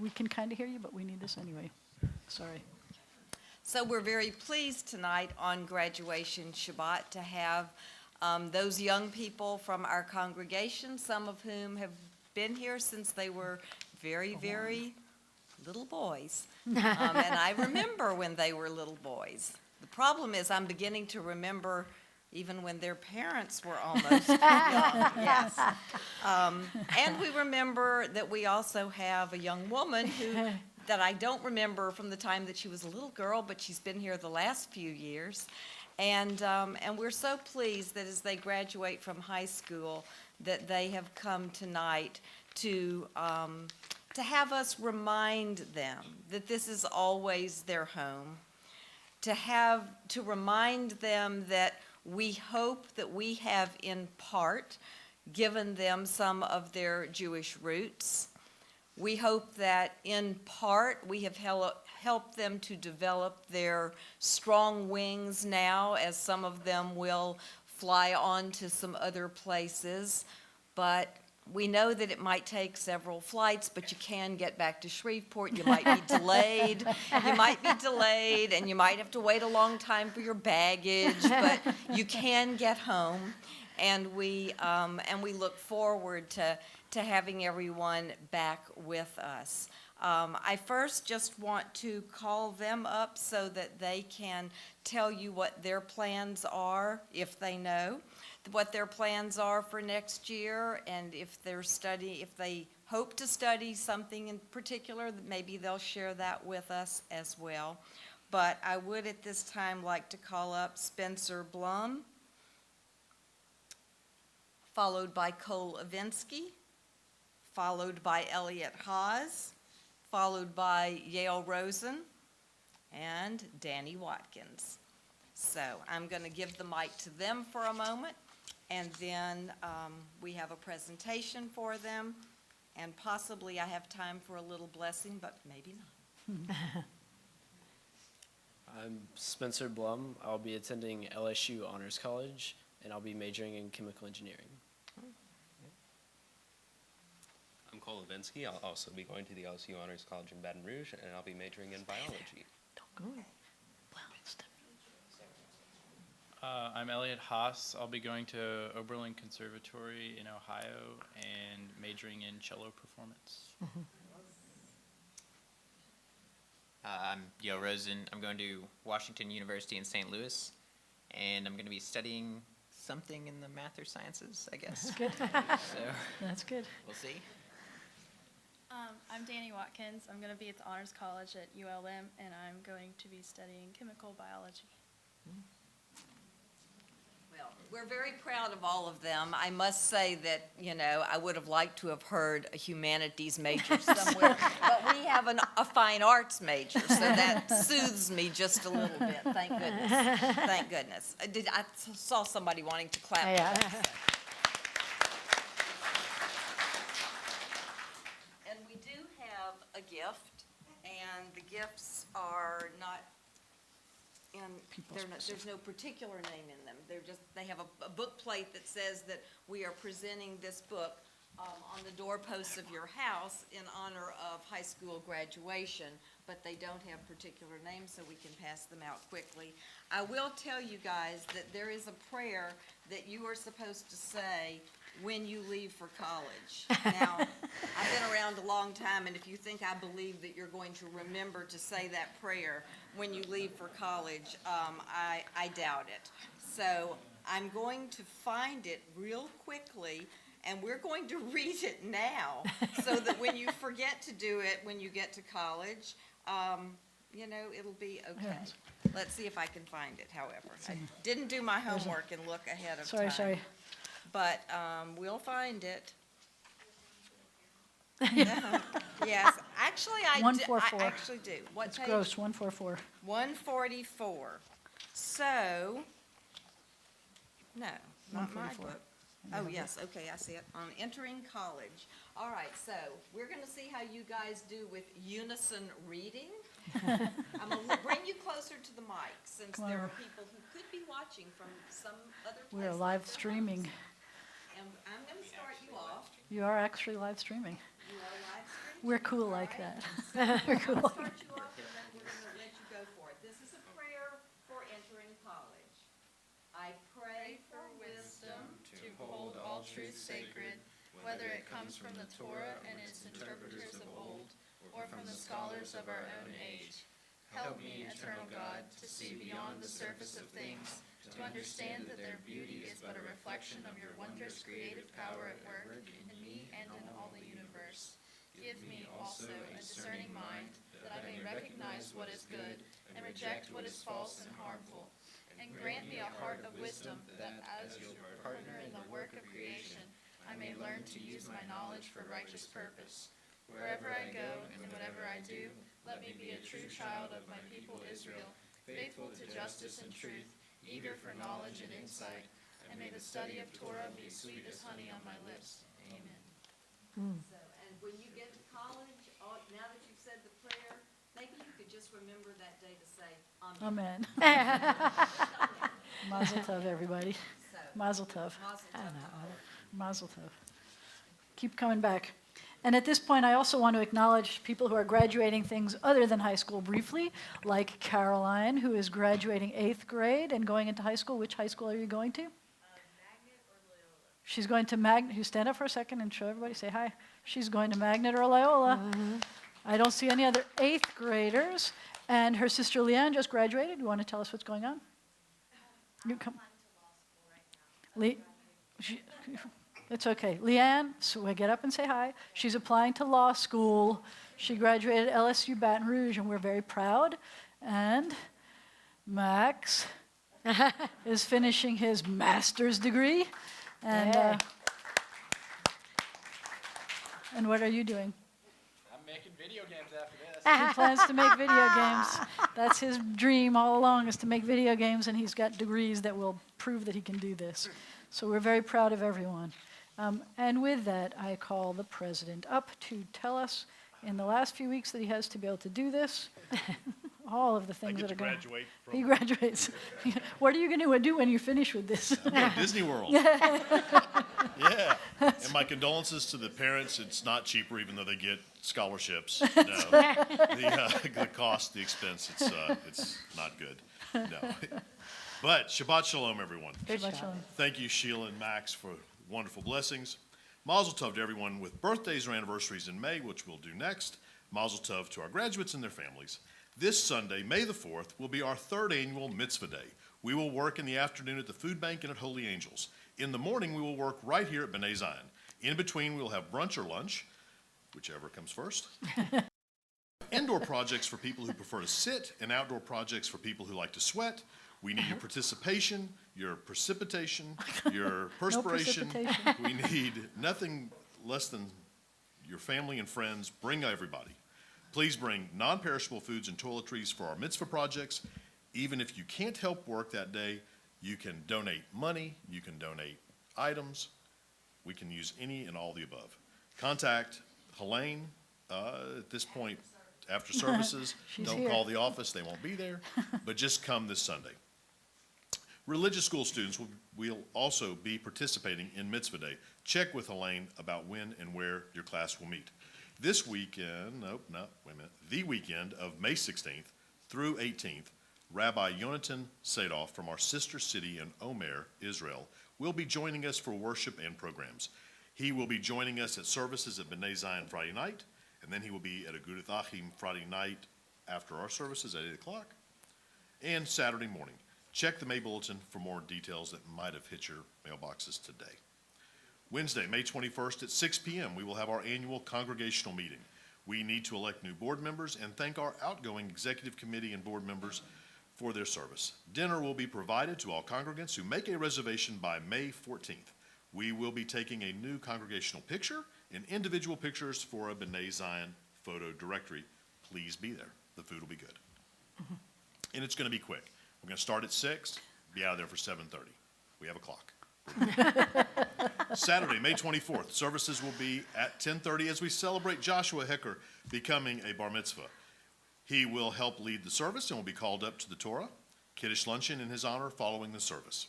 We can kind of hear you, but we need this anyway. Sorry. So we're very pleased tonight on graduation Shabbat to have those young people from our congregation, some of whom have been here since they were very, very little boys. And I remember when they were little boys. The problem is I'm beginning to remember even when their parents were almost young, yes. And we remember that we also have a young woman that I don't remember from the time that she was a little girl, but she's been here the last few years. And we're so pleased that as they graduate from high school, that they have come tonight to have us remind them that this is always their home, to remind them that we hope that we have in part given them some of their Jewish roots. We hope that in part we have helped them to develop their strong wings now, as some of them will fly on to some other places. But we know that it might take several flights, but you can get back to Shreveport. You might be delayed. And you might have to wait a long time for your baggage, but you can get home. And we look forward to having everyone back with us. I first just want to call them up so that they can tell you what their plans are, if they know what their plans are for next year, and if they hope to study something in particular, maybe they'll share that with us as well. But I would at this time like to call up Spencer Blum, followed by Cole Avinsky, followed by Elliot Haas, followed by Yale Rosen, and Danny Watkins. So I'm going to give the mic to them for a moment, and then we have a presentation for them, and possibly I have time for a little blessing, but maybe not. I'm Spencer Blum. I'll be attending LSU Honors College, and I'll be majoring in chemical engineering. I'm Cole Levinsky. I'll also be going to the LSU Honors College in Baton Rouge, and I'll be majoring in biology. I'm Elliot Haas. I'll be going to Oberlin Conservatory in Ohio and majoring in cello performance. I'm Yale Rosen. I'm going to Washington University in St. Louis, and I'm going to be studying something in the math or sciences, I guess. That's good. So That's good. we'll see. I'm Danny Watkins. I'm going to be at the Honors College at ULM, and I'm going to be studying chemical biology. Well, we're very proud of all of them. I must say that, I would have liked to have heard a humanities major somewhere, but we have a fine arts major, so that soothes me just a little bit. Thank goodness. Thank goodness. I saw somebody wanting to clap. Yeah. And we do have a gift, and the gifts are not there's no particular name in them. They have a book plate that says that we are presenting this book on the doorposts of your house in honor of high school graduation, but they don't have particular names, so we can pass them out quickly. I will tell you guys that there is a prayer that you are supposed to say when you leave for college. Now, I've been around a long time, and if you think I believe that you're going to remember to say that prayer when you leave for college, I doubt it. So I'm going to find it real quickly, and we're going to read it now, so that when you forget to do it when you get to college, it'll be okay. Let's see if I can find it, however. I didn't do my homework and look ahead of time. Sorry. But we'll find it. Yes, actually, I 144. I actually do. What It's page? gross, 144. 144. So, no, Not my 144. book. Oh, yes, okay, I see it. On entering college. All right, so we're gonna see how you guys do with unison reading. I'm gonna bring you closer to the mic, since Come on there over. are people who could be watching from some other place. We're like live their streaming. homes. And I'm gonna start you off. You are actually live streaming. You are live streaming. We're cool All like right. that. We're cool. I'm gonna start you off, and then we're gonna let you go for it. This is a prayer for entering college. I pray for wisdom to hold all truth sacred, whether it comes from the Torah and its interpreters of old, or from the scholars of our own age. Help me, eternal God, to see beyond the surface of things, to understand that their beauty is but a reflection of your wondrous creative power at work in me and in all the universe. Give me also a discerning mind, that I may recognize what is good and reject what is false and harmful. And grant me a heart of wisdom, that as your partner in the work of creation, I may learn to use my knowledge for righteous purpose. Wherever I go and whatever I do, let me be a true child of my people Israel, faithful to justice and truth, eager for knowledge and insight. And may the study of Torah be sweet as honey on my lips. Amen. So, and when you get to college, now that you've said the prayer, maybe you could just remember that day to say, Amen. Amen. Mazel tov, everybody. So, Mazel tov. Mazel tov. Mazel tov. Keep coming back. And at this point, I also want to acknowledge people who are graduating things other than high school briefly, like Caroline, who is graduating 8th grade and going into high school. Which high school are you going to? Magnet or Loyola? She's going to Magnet. You stand up for a second and show everybody, say hi. She's going to Magnet or Loyola. I don't see any other 8th graders. And her sister Leanne just graduated. You want to tell us what's going on? You come. It's okay. Leanne, so we get up and say hi. She's applying to law school. She graduated LSU Baton Rouge, and we're very proud. And Max is finishing his master's degree. And and what are you doing? I'm making video games after this. He plans to make video games. That's his dream all along, is to make video games, and he's got degrees that will prove that he can do this. So we're very proud of everyone. And with that, I call the president up to tell us in the last few weeks that he has to be able to do this, all of the things that are going to... He graduates. What are you going to do when you finish with this? Disney World. Yeah. And my condolences to the parents. It's not cheaper, even though they get scholarships. No. The cost, the expense, it's not good. No. But Shabbat Shalom, everyone. Shabbat Shalom. Thank you, Sheila and Max, for wonderful blessings. Mazel Tov to everyone with birthdays or anniversaries in May, which we'll do next. Mazel Tov to our graduates and their families. This Sunday, May the 4th, will be our 3rd annual Mitzvah Day. We will work in the afternoon at the food bank and at Holy Angels. In the morning, we will work right here at B'nai Zion. In between, we will have brunch or lunch, whichever comes first. Indoor projects for people who prefer to sit, and outdoor projects for people who like to sweat. We need your participation, your precipitation, your perspiration. No precipitation. We need nothing less than your family and friends. Bring everybody. Please bring non-perishable foods and toiletries for our mitzvah projects. Even if you can't help work that day, you can donate money, you can donate items. We can use any and all the above. Contact Helene at this point after services. Don't here. call the office, they won't be there, but just come this Sunday. Religious school students will also be participating in Mitzvah Day. Check with Helene about when and where your class will meet. This weekend, the weekend of May 16th through 18th, Rabbi Yonatan Sadoff from our sister city in Omer, Israel, will be joining us for worship and programs. He will be joining us at services at B'nai Zion Friday night, and then he will be at Agudath Achim Friday night after our services at 8 o'clock, and Saturday morning. Check the May Bulletin for more details that might have hit your mailboxes today. Wednesday, May 21st at 6 p.m., we will have our annual congregational meeting. We need to elect new board members and thank our outgoing executive committee and board members for their service. Dinner will be provided to all congregants who make a reservation by May 14th. We will be taking a new congregational picture and individual pictures for a B'nai Zion photo directory. Please be there. The food will be good. And it's going to be quick. We're going to start at 6, be out of there for 7:30. We have a clock. Saturday, May 24th, services will be at 10:30 as we celebrate Joshua Hecker becoming a bar mitzvah. He will help lead the service and will be called up to the Torah. Kiddush luncheon in his honor following the service.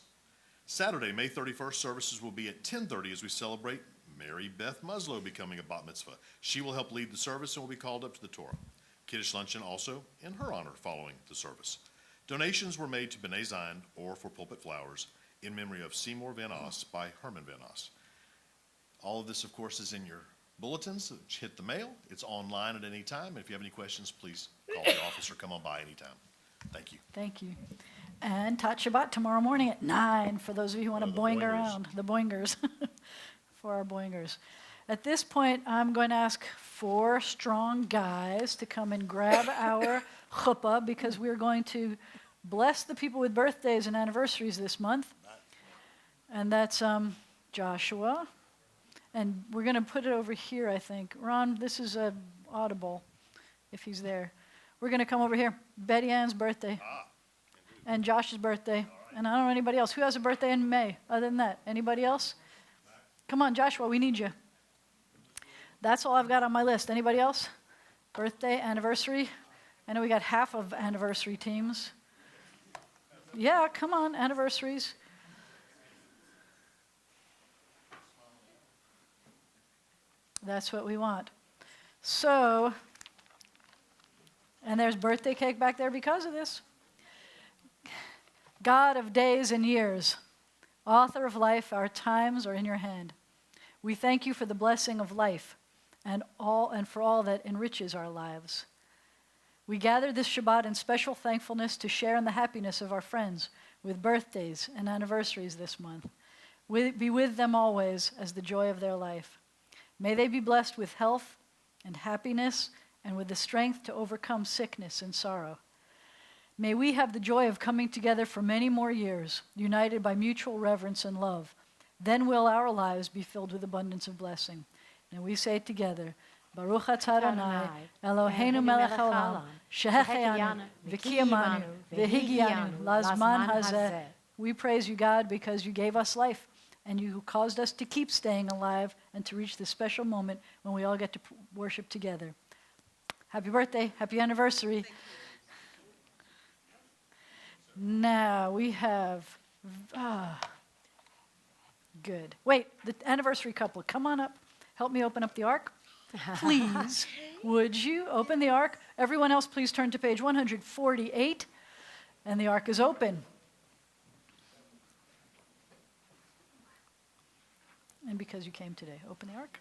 Saturday, May 31st, services will be at 10:30 as we celebrate Mary Beth Muslow becoming a bat mitzvah. She will help lead the service and will be called up to the Torah. Kiddush luncheon also in her honor following the service. Donations were made to B'nai Zion or for Pulpit Flowers in memory of Seymour Van Oss by Herman Van Oss. All of this, of course, is in your bulletins. Hit the mail. It's online at any time. If you have any questions, please call the office or come on by anytime. Thank you. Thank you. And Tot Shabbat tomorrow morning at 9 for those of you who want to The boing boingers. around. The boingers. For our boingers. At this point, I'm going to ask 4 strong guys to come and grab our chuppah because we're going to bless the people with birthdays and anniversaries this month. And that's Joshua. And we're going to put it over here, I think. Ron, this is audible, if he's there. We're going to come over here. Betty Ann's birthday. And Josh's birthday. And I don't know anybody else. Who has a birthday in May other than that? Anybody else? Come on, Joshua, we need you. That's all I've got on my list. Anybody else? Birthday, anniversary? I know we got half of anniversary teams. Yeah, come on, anniversaries. That's what we want. So, and there's birthday cake back there because of this. God of days and years, author of life, our times are in your hand. We thank you for the blessing of life and for all that enriches our lives. We gather this Shabbat in special thankfulness to share in the happiness of our friends with birthdays and anniversaries this month. Be with them always as the joy of their life. May they be blessed with health and happiness and with the strength to overcome sickness and sorrow. May we have the joy of coming together for many more years, united by mutual reverence and love. Then will our lives be filled with abundance of blessing. And we say it together, Baruch atah Adonai, Eloheinu melech haolam, shehechianu, v'kiyamanu, v'higianu, lazman hazeh. We praise you, God, because you gave us life, and you caused us to keep staying alive and to reach this special moment when we all get to worship together. Happy birthday, happy anniversary. Now we have, good. Wait, the anniversary couple, come on up. Help me open up the ark. Please, would you open the ark? Everyone else, please turn to page 148, and the ark is open. And because you came today, open the ark.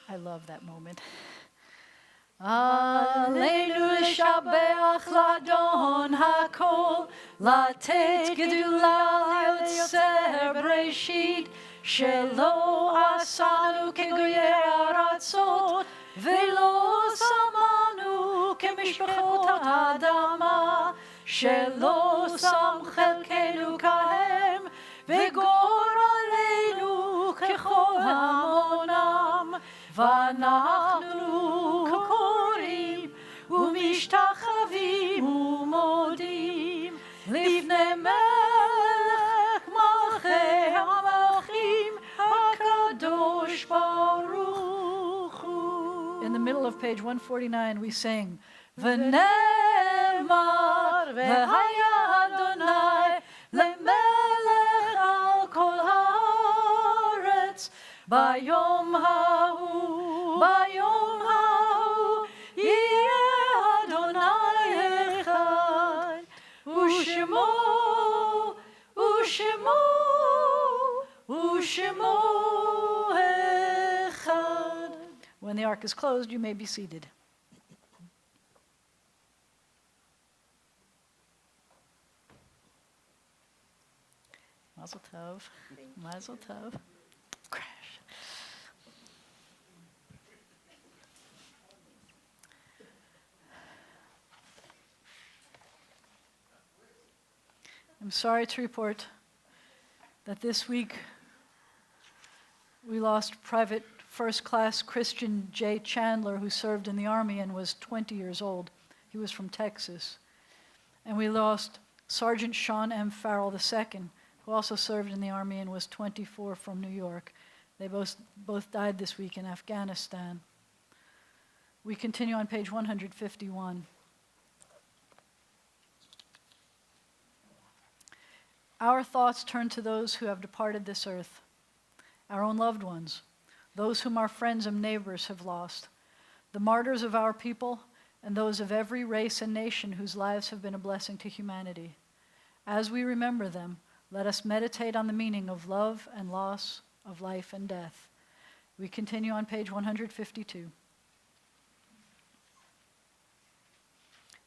I love that moment. Aleinu l'shabeach l'adon hakol, latet gedula l'yotzer breshit, shelo asanu kegoyei aratzot, velo samanu kemishpachot ha'adama, shelo sam chelkenu kahem, וגורלנו ככל המונם, ואנחנו קוראים ומשתחווים ומודים לפני מלך מלכי המלכים הקדוש ברוך הוא. In the middle of page 149 we sing, ונאמר והיה אדוני למלך על כל הארץ ביום ההוא, ביום ההוא יהיה אדוני אחד ושמו, ושמו, ושמו אחד. When the ark is closed, you may be seated. Mazel tov. Mazel tov. Crash. I'm sorry to report that this week we lost Private First Class Christian J. Chandler, who served in the Army and was 20 years old. He was from Texas. And we lost Sergeant Sean M. Farrell II, who also served in the Army and was 24 from New York. They both died this week in Afghanistan. We continue on page 151. Our thoughts turn to those who have departed this earth, our own loved ones, those whom our friends and neighbors have lost, the martyrs of our people, and those of every race and nation whose lives have been a blessing to humanity. As we remember them, let us meditate on the meaning of love and loss, of life and death. We continue on page 152.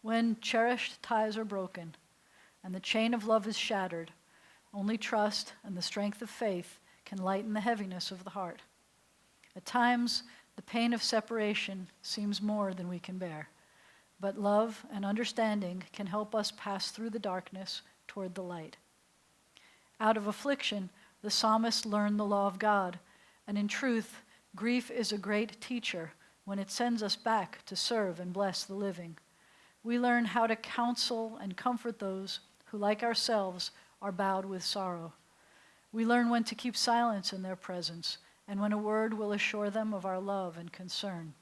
When cherished ties are broken and the chain of love is shattered, only trust and the strength of faith can lighten the heaviness of the heart. At times, the pain of separation seems more than we can bear, but love and understanding can help us pass through the darkness toward the light. Out of affliction, the psalmist learned the law of God, and in truth, grief is a great teacher when it sends us back to serve and bless the living. We learn how to counsel and comfort those who, like ourselves, are bowed with sorrow. We learn when to keep silence in their presence, and when a word will assure them of our love and concern.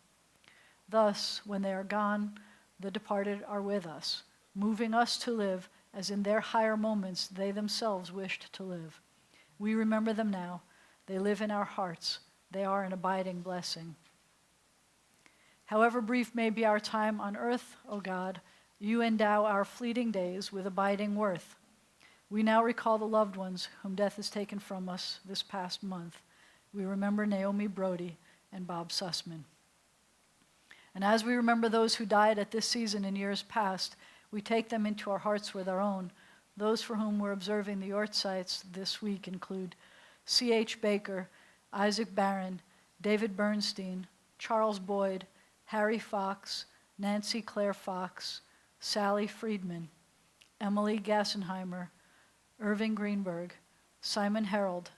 Thus, when they are gone, the departed are with us, moving us to live as in their higher moments they themselves wished to live. We remember them now. They live in our hearts. They are an abiding blessing. However brief may be our time on earth, O God, you endow our fleeting days with abiding worth. We now recall the loved ones whom death has taken from us this past month. We remember Naomi Brody and Bob Sussman. And as we remember those who died at this season in years past, we take them into our hearts with our own. Those for whom we're observing the Yortsites this week include C.H. Baker, Isaac Barron, David Bernstein, Charles Boyd, Harry Fox, Nancy Claire Fox, Sally Friedman, Emily Gassenheimer, Irving Greenberg, Simon Harold,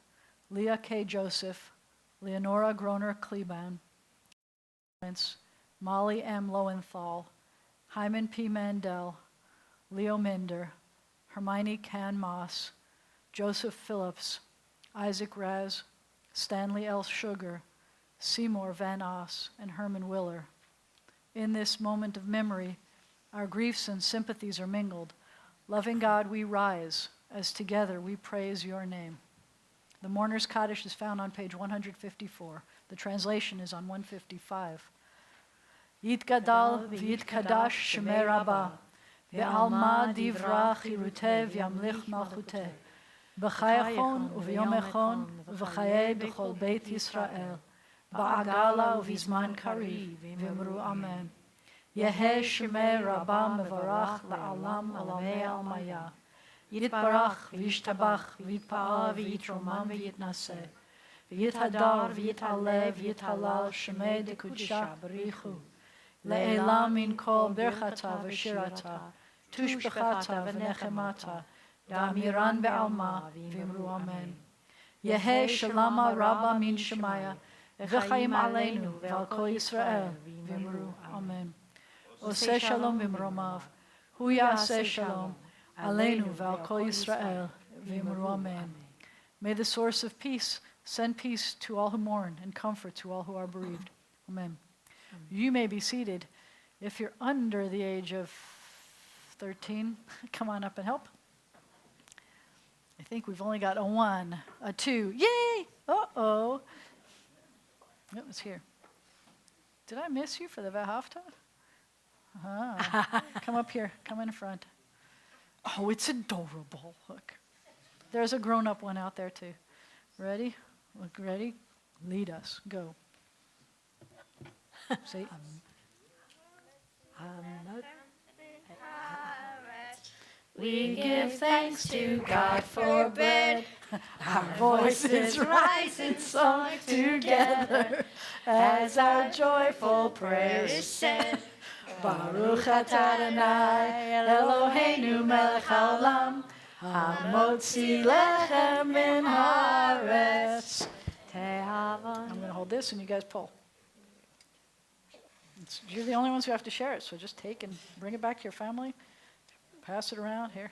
Leah K. Joseph, Leonora Groner-Kleban, Molly M. Lowenthal, Hyman P. Mandel, Leo Minder, Hermione Can Moss, Joseph Phillips, Isaac Raz, Stanley L. Sugar, Seymour Van Oss, and Herman Willer. In this moment of memory, our griefs and sympathies are mingled. Loving God, we rise as together we praise your name. The Mourner's Kaddish is found on page 154. The translation is on 155. Yitgadal v'yitkadash shemei Rabbah, ve'alma divra chiruteh v'yamlich malchuteh, b'chayachon u'v'yomechon u'v'chayei b'chol beit Yisrael, ba'agala u'v'zman kariv, v'imru amen. Yeheh shemei Rabbah mevarach la'alam olamei almaya. Yitbarach v'yishtabach v'yitpa'a v'yitromam v'yitnaseh, v'yithadar v'yit'aleh v'yithalal shemei dekudshah b'richu. Le'elam min kol birchata v'shirata, tushbechata v'nechemata, da'amiran be'alma v'imru amen. Yeheh shalama rabba min shemaya, v'chaim aleinu ve'al kol Yisrael v'imru amen. Oseh shalom v'imromav, hu ya'aseh shalom, aleinu ve'al kol Yisrael v'imru amen. May the source of peace send peace to all who mourn and comfort to all who are bereaved. Amen. You may be seated. If you're under the age of 13, come on up and help. I think we've only got a 1, a 2. Yay! Uh-oh. It was here. Did I miss you for the Vahafta? Come up here. Come in front. Oh, it's adorable. Look. There's a grown-up one out there, too. Ready? Look, ready? Lead us. Go. Say, we give thanks to God for bread. Our voices rise in song together as our joyful prayers is said. Baruch atah Adonai Eloheinu melech haolam, hamotzi lechem min haaretz. I'm going to hold this and you guys pull. You're the only ones who have to share it, so just take and bring it back to your family. Pass it around here.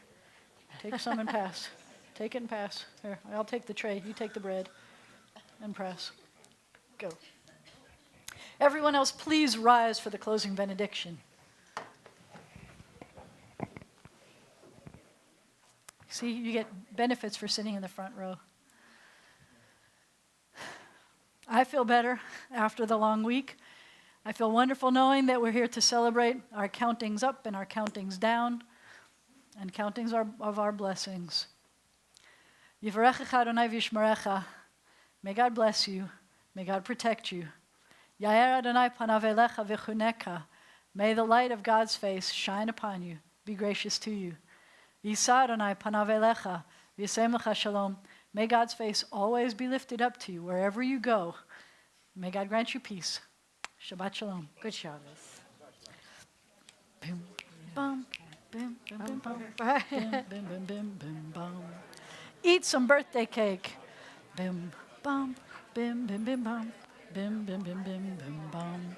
Take some and pass. Take it and pass. Here, I'll take the tray. You take the bread and press. Go. Everyone else, please rise for the closing benediction. See, you get benefits for sitting in the front row. I feel better after the long week. I feel wonderful knowing that we're here to celebrate our countings up and our countings down, and countings of our blessings. Yivarechecha Adonai v'yishmerecha. May God bless you. May God protect you. Yair Adonai panav elecha v'chuneka. May the light of God's face shine upon you, be gracious to you. Yisa Adonai panav elecha v'yasem lecha shalom. May God's face always be lifted up to you wherever you go. May God grant you peace. Shabbat shalom. Good Shabbos. Bim, bum, bim, bim, bim, bum, bim, bim, bim, bim, bim, bum. Eat some birthday cake. Bim, bum, bim, bim, bim, bum, bim, bim, bim, bim, bim, bum.